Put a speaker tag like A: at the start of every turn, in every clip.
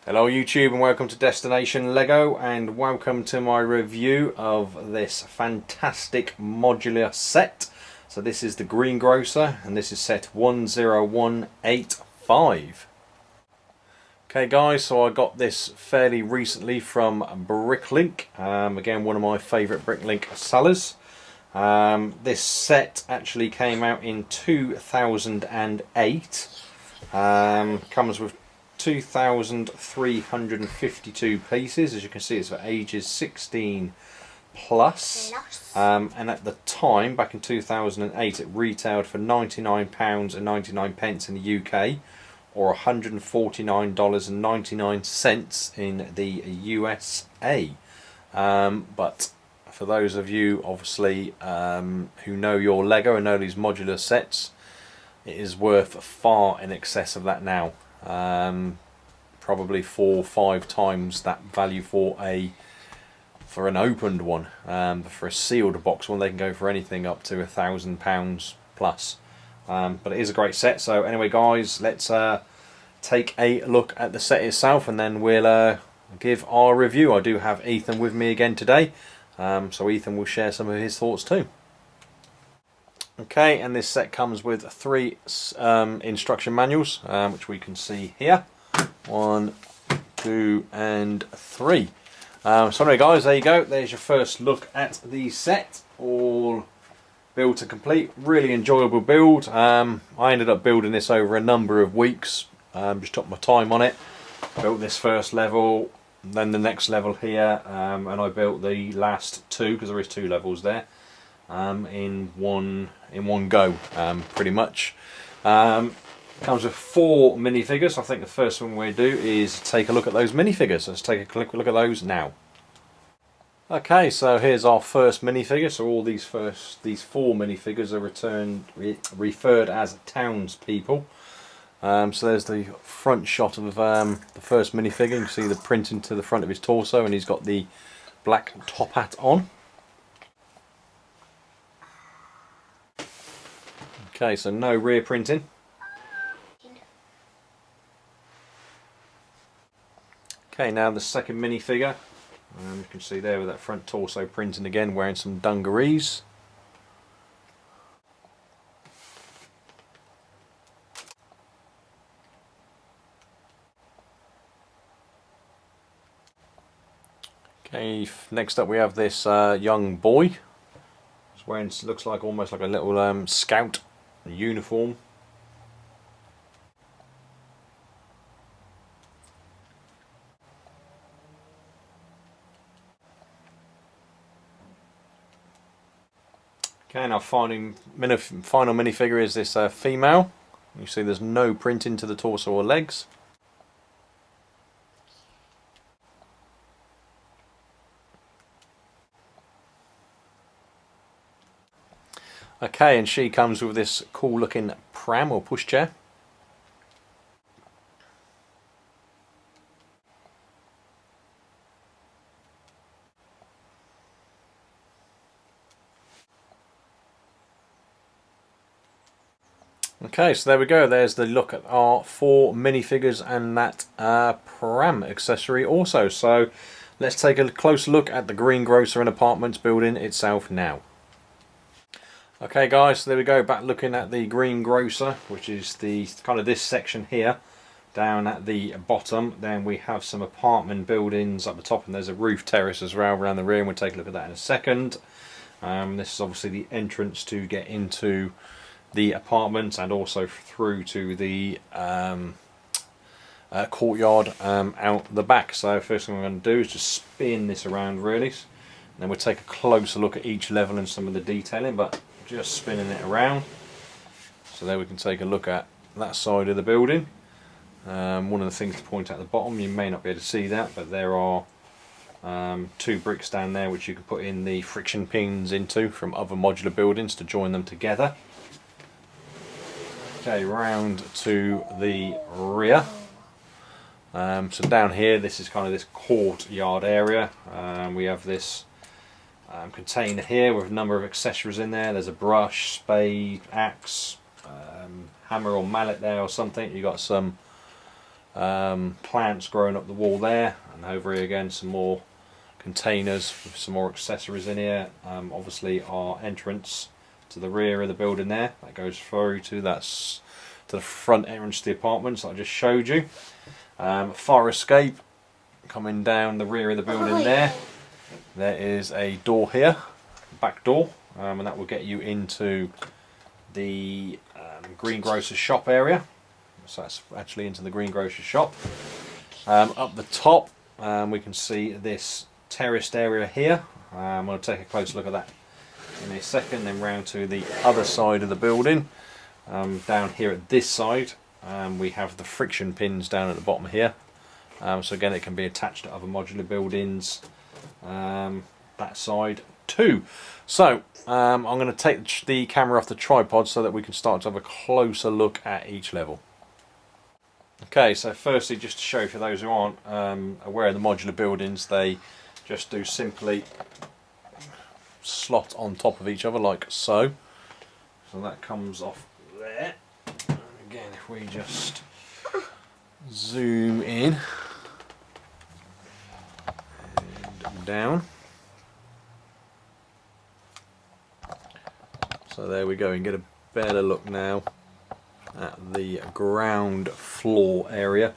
A: Hello YouTube and welcome to Destination Lego, and welcome to my review of this fantastic modular set. So this is the Green Grocer and this is set 10185. Okay guys, so I got this fairly recently from Bricklink, again one of my favourite Bricklink sellers. This set actually came out in 2008, comes with 2,352 pieces. As you can see, it's for ages 16 plus, and at the time, back in 2008, it retailed for £99.99 in the UK, or $149.99 in the USA. But for those of you obviously who know your Lego and know these modular sets, it is worth far in excess of that now. Probably 4 or 5 times that value for an opened one. For a sealed box one, they can go for anything up to £1,000 plus. But it is a great set. So anyway guys, let's take a look at the set itself and then we'll give our review. I do have Ethan with me again today, so Ethan will share some of his thoughts too. Okay, and this set comes with 3 instruction manuals, which we can see here. 1, 2 and 3. So anyway guys, there you go. There's your first look at the set, all built to complete. Really enjoyable build. I ended up building this over a number of weeks. Just took my time on it. Built this first level, then the next level here, and I built the last 2, because there is 2 levels there. In one go, pretty much. Comes with 4 minifigures. I think the first one we do is take a look at those minifigures. Let's take a quick look at those now. Okay, so here's our first minifigure. So all these 4 minifigures are referred as townspeople. So there's the front shot of the first minifigure. You can see the printing to the front of his torso, and he's got the black top hat on. Okay, so no rear printing. Okay, now the second minifigure. You can see there with that front torso printing again, wearing some dungarees. Okay, next up we have this young boy. He's wearing, looks like almost like a little scout uniform. Okay, now final minifigure is this female. You see there's no printing to the torso or legs. Okay, and she comes with this cool looking pram or pushchair. Okay, so there we go. There's the look at our 4 minifigures and that pram accessory also. So let's take a closer look at the Green Grocer and Apartments building itself now. Okay guys, so there we go, back looking at the Green Grocer, which is the kind of this section here. Down at the bottom, then we have some apartment buildings up the top, and there's a roof terrace as well around the rear, and we'll take a look at that in a second. This is obviously the entrance to get into the apartment and also through to the courtyard out the back. So first thing we're going to do is just spin this around really, and then we'll take a closer look at each level and some of the detailing, but just spinning it around. So there we can take a look at that side of the building. One of the things to point out at the bottom, you may not be able to see that, but there are 2 bricks down there which you can put in the friction pins into from other modular buildings to join them together. Okay, round to the rear. So down here, this is kind of this courtyard area. We have this container here with a number of accessories in there. There's a brush, spade, axe, hammer or mallet there or something. You got some plants growing up the wall there, and over here again some more containers with some more accessories in here. Obviously our entrance to the rear of the building there, that goes through to the front entrance to the apartments that I just showed you. Fire escape coming down the rear of the building there. There is a door here, back door, and that will get you into the Green Grocer shop area. So that's actually into the Green Grocer shop. Up the top we can see this terraced area here. I'm going to take a closer look at that in a second. Then round to the other side of the building. Down here at this side we have the friction pins down at the bottom here. So again, it can be attached to other modular buildings that side too. So I'm going to take the camera off the tripod so that we can start to have a closer look at each level. Okay, so firstly, just to show you for those who aren't aware of the modular buildings, they just do simply slot on top of each other like so. So that comes off there. And again, if we just zoom in and down. So there we go, and get a better look now at the ground floor area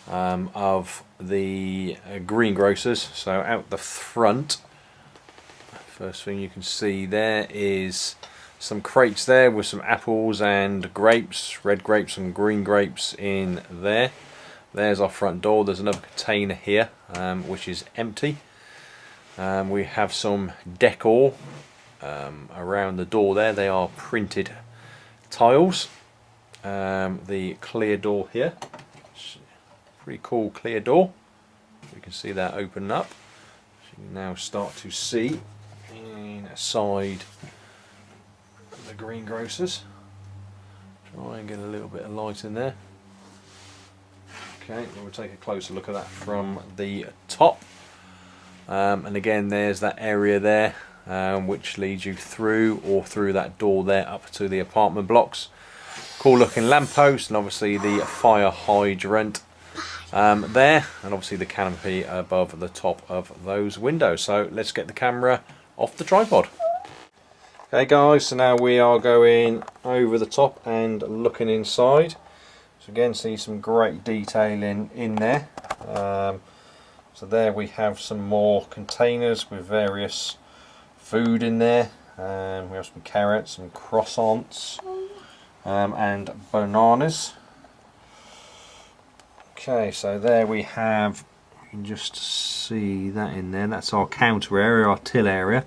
A: of the Green Grocers. So out the front, first thing you can see there is some crates there with some apples and grapes, red grapes and green grapes in there. There's our front door. There's another container here which is empty. We have some decor around the door there. They are printed tiles. The clear door here, pretty cool clear door. We can see that open up. So you can now start to see inside the Green Grocers. Try and get a little bit of light in there. Okay, we'll take a closer look at that from the top. And again, there's that area there which leads you through that door there up to the apartment blocks. Cool looking lamppost, and obviously the fire hydrant there, and obviously the canopy above the top of those windows. So let's get the camera off the tripod. Okay guys, so now we are going over the top and looking inside. So again, see some great detailing in there. So there we have some more containers with various food in there. We have some carrots, some croissants, and bananas. Okay, so there we have, you can just see that in there. That's our counter area, our till area.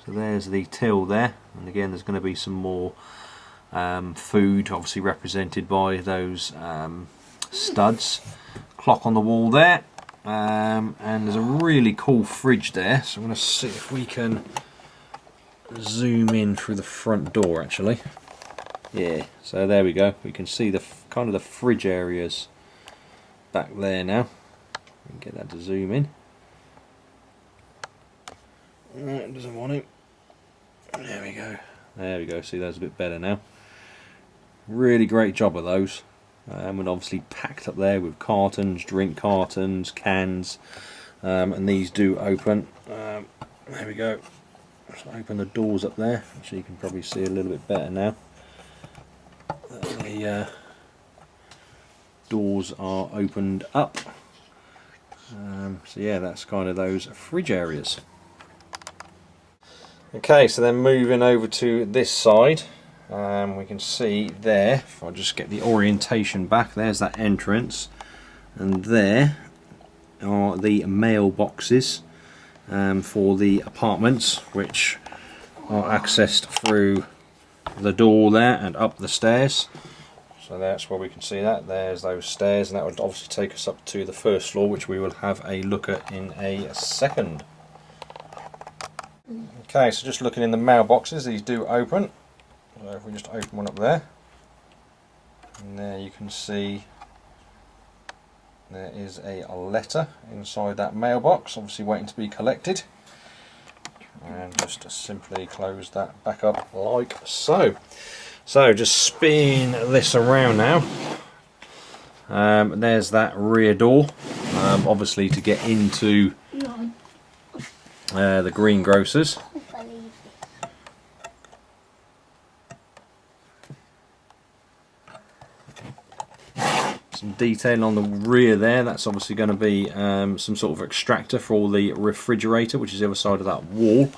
A: So there's the till there, and again there's going to be some more food, obviously represented by those studs. Clock on the wall there, and there's a really cool fridge there. So I'm going to see if we can zoom in through the front door actually. Yeah, so there we go. We can see the kind of the fridge areas back there now. We can get that to zoom in. It doesn't want it. There we go. There we go. See, that's a bit better now. Really great job of those. And obviously packed up there with cartons, drink cartons, cans, and these do open. There we go. Let's open the doors up there, so you can probably see a little bit better now. The doors are opened up. So yeah, that's kind of those fridge areas. Okay, so then moving over to this side, we can see there, if I just get the orientation back, there's that entrance, and there are the mailboxes for the apartments, which are accessed through the door there and up the stairs. So that's where we can see that. There's those stairs, and that would obviously take us up to the first floor, which we will have a look at in a second. Okay, so just looking in the mailboxes, these do open. So if we just open one up there, and there you can see there is a letter inside that mailbox, obviously waiting to be collected. And just simply close that back up like so. So just spin this around now, There's that rear door, obviously to get into the Green Grocers. Some detailing on the rear there, that's obviously going to be some sort of extractor for the refrigerator, which is the other side of that wall.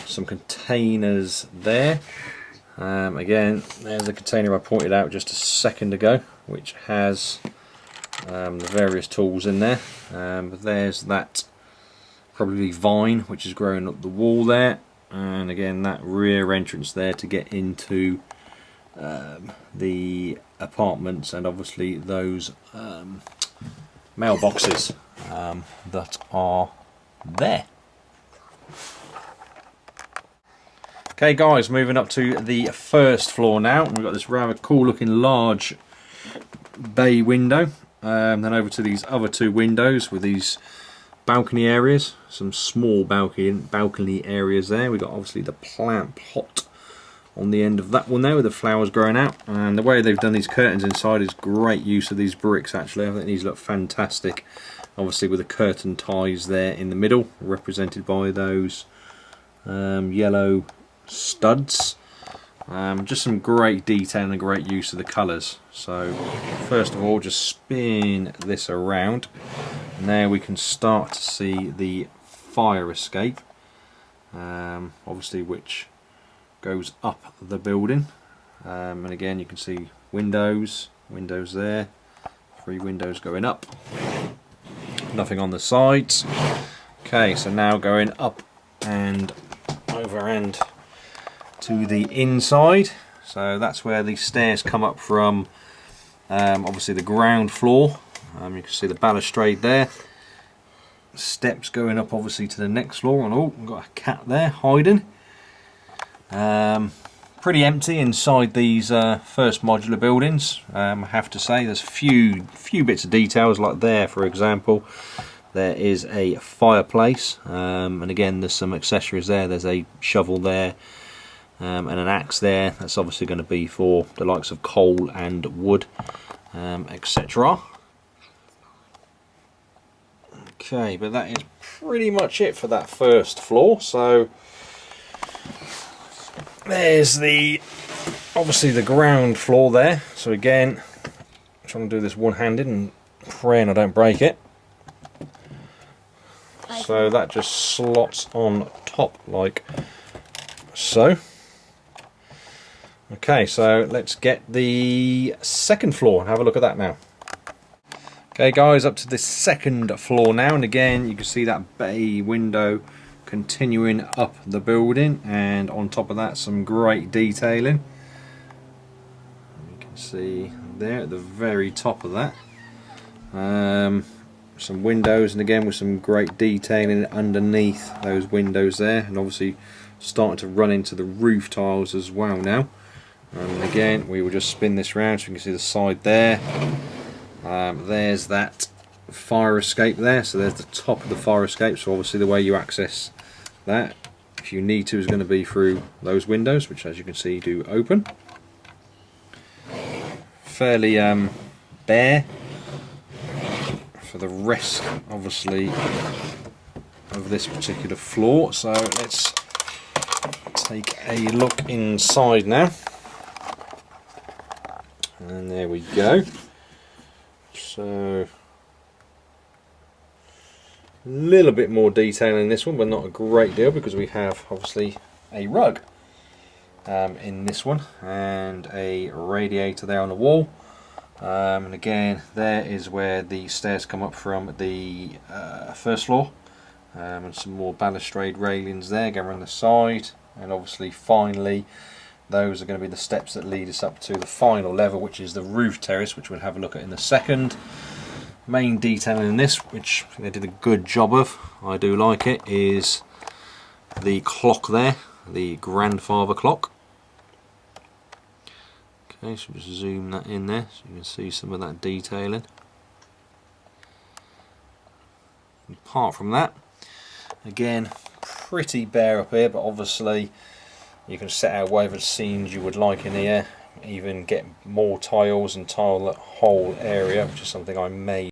A: Some containers there. Again, there's the container I pointed out just a second ago, which has the various tools in there. But there's that probably vine which is growing up the wall there, and again that rear entrance there to get into the apartments, and obviously those mailboxes that are there. Okay guys, moving up to the first floor now. We've got this rather cool looking large bay window, then over to these other two windows with these balcony areas, some small balcony areas there. We've got obviously the plant pot on the end of that one there with the flowers growing out, and the way they've done these curtains inside is great use of these bricks actually. I think these look fantastic, obviously with the curtain ties there in the middle represented by those yellow studs. Just some great detail and great use of the colours. So first of all, just spin this around. Now we can start to see the fire escape, obviously, which goes up the building, and again you can see windows there, 3 windows going up, nothing on the sides. Okay, so now going up and over and to the inside, so that's where the stairs come up from, obviously the ground floor. You can see the balustrade there, steps going up obviously to the next floor, and oh, we've got a cat there hiding. Pretty empty inside these first modular buildings, I have to say. There's a few bits of details, like there for example there is a fireplace, and again there's some accessories there. There's a shovel there, and an axe there. That's obviously going to be for the likes of coal and wood, etc. Okay, but that is pretty much it for that first floor. So there's obviously the ground floor there. So again, I'm trying to do this one-handed and praying I don't break it. So that just slots on top like so. Okay, so let's get the second floor and have a look at that now. Okay guys, up to the second floor now, and again you can see that bay window continuing up the building, and on top of that some great detailing. You can see there at the very top of that some windows, and again with some great detailing underneath those windows there, and obviously starting to run into the roof tiles as well now. And again we will just spin this round so you can see the side there. There's that fire escape there, so there's the top of the fire escape. So obviously the way you access that, if you need to, is going to be through those windows, which as you can see do open. Fairly bare for the rest obviously of this particular floor. So let's take a look inside now, and there we go. So a little bit more detail in this one, but not a great deal, because we have obviously a rug in this one and a radiator there on the wall. And again, there is where the stairs come up from the first floor, and some more balustrade railings there going around the side, and obviously finally those are going to be the steps that lead us up to the final level, which is the roof terrace, which we'll have a look at in a second. Main detailing in this, which they did a good job of, I do like it, is the clock there, the grandfather clock. Okay, so just zoom that in there so you can see some of that detailing. Apart from that, again, pretty bare up here, but obviously you can set out whatever scenes you would like in here. even get more tiles and tile that whole area, which is something I may